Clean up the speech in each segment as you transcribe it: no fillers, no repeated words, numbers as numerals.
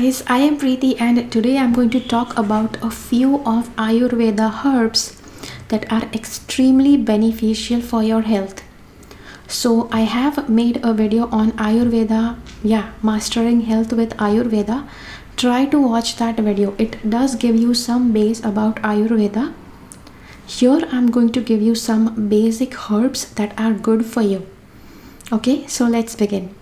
guys, I am Preeti and today I'm going to talk about a few of Ayurveda herbs that are extremely beneficial for your health. So I have made a video on Ayurveda, mastering health with Ayurveda. Try to watch that video. It does give you some base about Ayurveda. Here I'm going to give you some basic herbs that are good for you. Okay, so let's begin.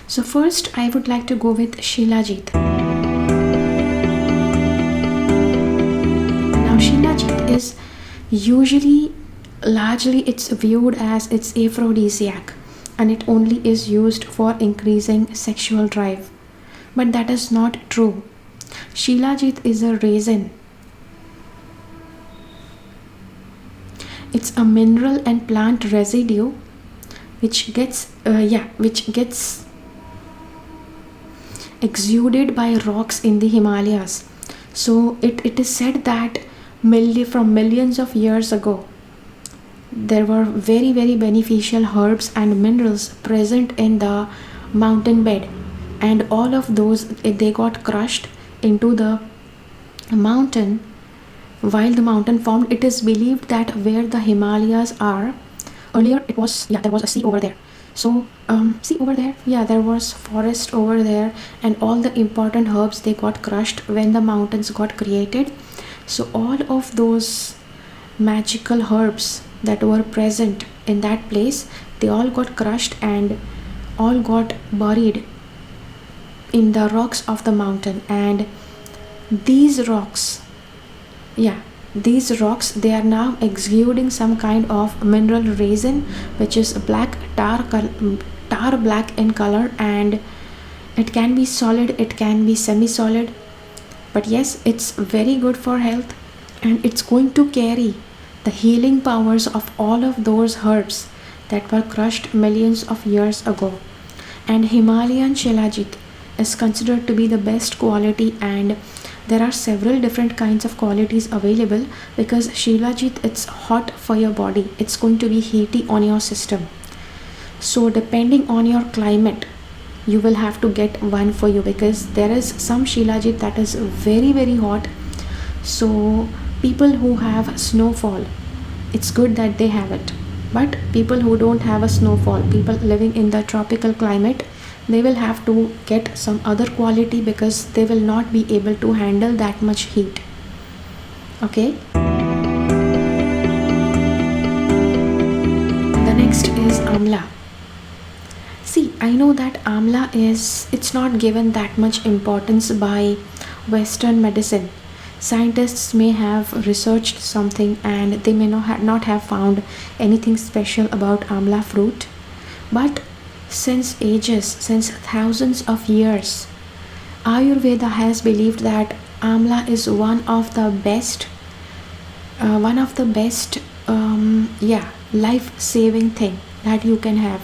So first I would like to go with Shilajit. Now Shilajit is largely it's viewed as its aphrodisiac and it only is used for increasing sexual drive. But that is not true. Shilajit is a resin. It's a mineral and plant residue which gets exuded by rocks in the Himalayas. So it is said that from millions of years ago, there were very beneficial herbs and minerals present in the mountain bed, and all of those they got crushed into the mountain. While the mountain formed, it is believed that where the Himalayas are, earlier there was a sea over there. So see over there, there was forest over there, and all the important herbs they got crushed when the mountains got created. So all of those magical herbs that were present in that place, they all got crushed and all got buried in the rocks of the mountain. And these rocks they are now exuding some kind of mineral resin which is tar black in color, and it can be solid, it can be semi-solid, but yes, it's very good for health, and it's going to carry the healing powers of all of those herbs that were crushed millions of years ago. And Himalayan Shilajit is considered to be the best quality, and there are several different kinds of qualities available because Shilajit, it's hot for your body, it's going to be heaty on your system. So depending on your climate, you will have to get one for you, because there is some Shilajit that is very hot. So people who have snowfall, it's good that they have it, but people who don't have a snowfall, people living in the tropical climate, they will have to get some other quality because they will not be able to handle that much heat. Okay, the next is Amla. See, I know that Amla it's not given that much importance by Western medicine. Scientists may have researched something and they may not have found anything special about Amla fruit, but since thousands of years, Ayurveda has believed that Amla is one of the best life-saving thing that you can have.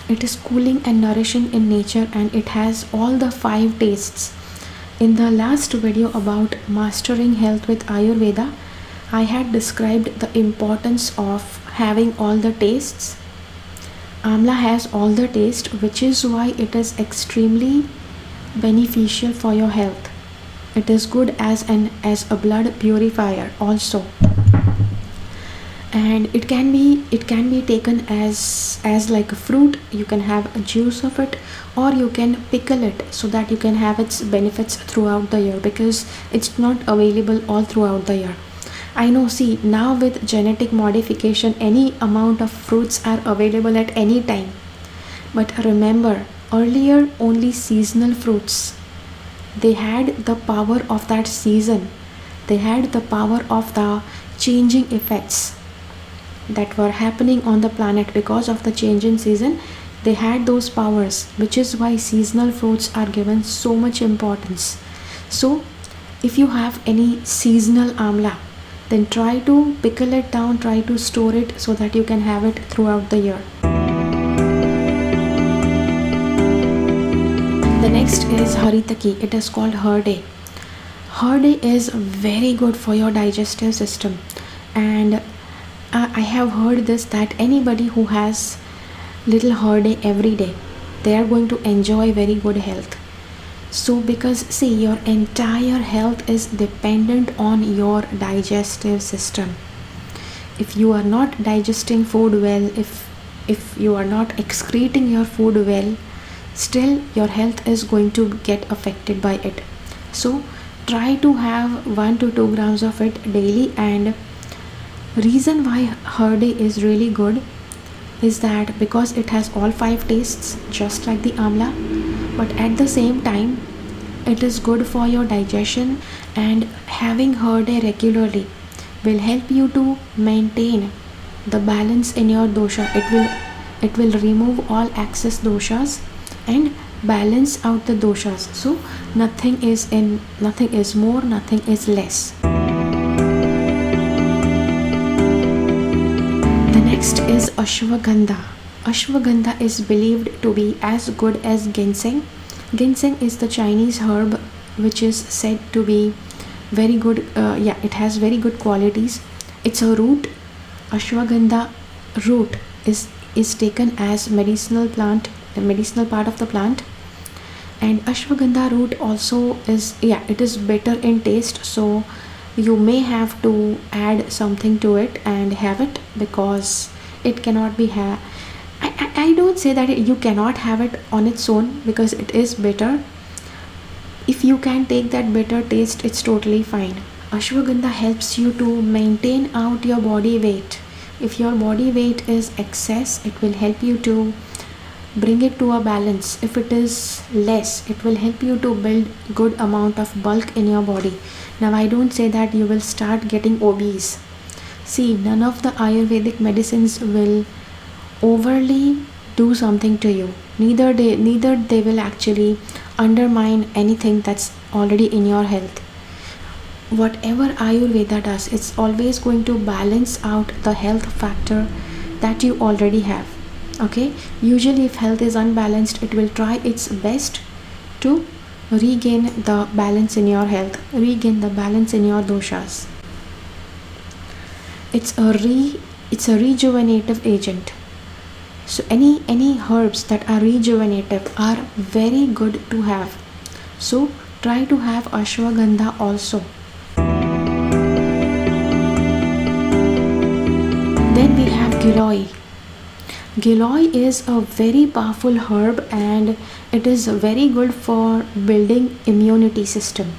It is cooling and nourishing in nature, and it has all the 5 tastes. In the last video about mastering health with Ayurveda, I had described the importance of having all the tastes. Amla has all the taste, which is why it is extremely beneficial for your health. It is good as a blood purifier also, and it can be taken as like a fruit. You can have a juice of it, or you can pickle it so that you can have its benefits throughout the year, because it's not available all throughout the year. I know, see, now with genetic modification, any amount of fruits are available at any time. But remember, earlier only seasonal fruits, they had the power of that season. They had the power of the changing effects that were happening on the planet because of the change in season. They had those powers, which is why seasonal fruits are given so much importance. So if you have any seasonal Amla, then try to pickle it down, try to store it so that you can have it throughout the year. The next is Haritaki. It is called Herde. Herde is very good for your digestive system, and I have heard this that anybody who has little herde every day, they are going to enjoy very good health. So because see, your entire health is dependent on your digestive system. If you are not digesting food well, if you are not excreting your food well, still your health is going to get affected by it. So try to have 1 to 2 grams of it daily. And reason why herde is really good is that because it has all 5 tastes just like the amla, but at the same time it is good for your digestion. And having herde regularly will help you to maintain the balance in your dosha. It will remove all excess doshas and balance out the doshas. So nothing is more, nothing is less. The next is ashwagandha. Ashwagandha is believed to be as good as ginseng. Ginseng is the Chinese herb which is said to be very good. It has very good qualities. It's a root. Ashwagandha root is taken as medicinal plant, the medicinal part of the plant. And ashwagandha root also is, it is bitter in taste, so you may have to add something to it and have it, because it cannot be I don't say that you cannot have it on its own, because it is bitter. If you can take that bitter taste, it's totally fine. Ashwagandha helps you to maintain out your body weight. If your body weight is excess, it will help you to bring it to a balance. If it is less, it will help you to build good amount of bulk in your body. Now I don't say that you will start getting obese. See, none of the Ayurvedic medicines will overly do something to you. Neither they will actually undermine anything that's already in your health. Whatever Ayurveda does, it's always going to balance out the health factor that you already have. Okay, usually if health is unbalanced, it will try its best to regain the balance in your health, regain the balance in your doshas. It's a rejuvenative agent. So any herbs that are rejuvenative are very good to have. So try to have ashwagandha also. Then we have giloy. Giloy is a very powerful herb, and it is very good for building immunity system.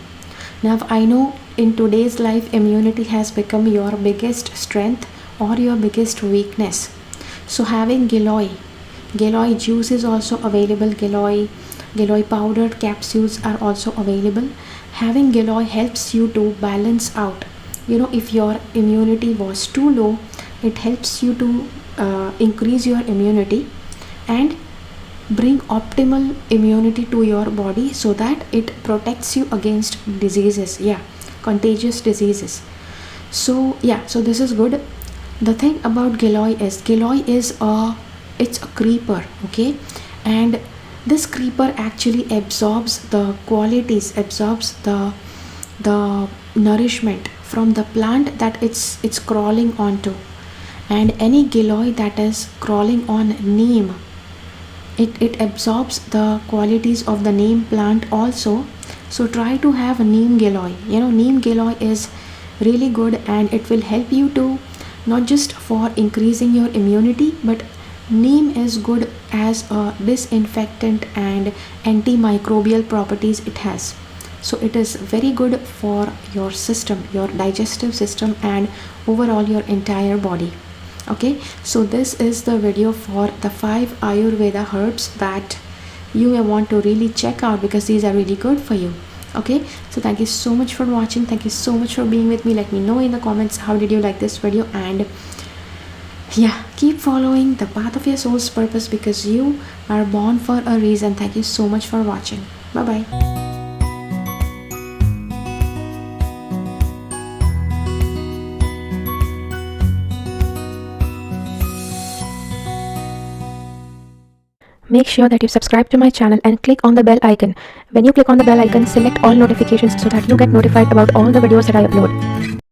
Now I know in today's life, immunity has become your biggest strength or your biggest weakness. So having giloy juice is also available. Giloy powdered capsules are also available. Having giloy helps you to balance out. If your immunity was too low, it helps you to increase your immunity and bring optimal immunity to your body, so that it protects you against diseases, contagious diseases. So this is good. The thing about giloy is it's a creeper, okay? And this creeper actually absorbs the qualities, absorbs the nourishment from the plant that it's crawling onto. And any giloy that is crawling on neem, it absorbs the qualities of the neem plant also. So try to have neem giloy. Neem giloy is really good, and it will help you to not just for increasing your immunity, but neem is good as a disinfectant and antimicrobial properties it has. So it is very good for your system, your digestive system, and overall your entire body. Okay, so this is the video for the 5 Ayurveda herbs that you may want to really check out, because these are really good for you. Okay, so thank you so much for watching. Thank you so much for being with me. Let me know in the comments how did you like this video, and keep following the path of your soul's purpose, because you are born for a reason. Thank you so much for watching. Bye bye. make sure that you subscribe to my channel and click on the bell icon. When you click on the bell icon, select all notifications so that you get notified about all the videos that I upload.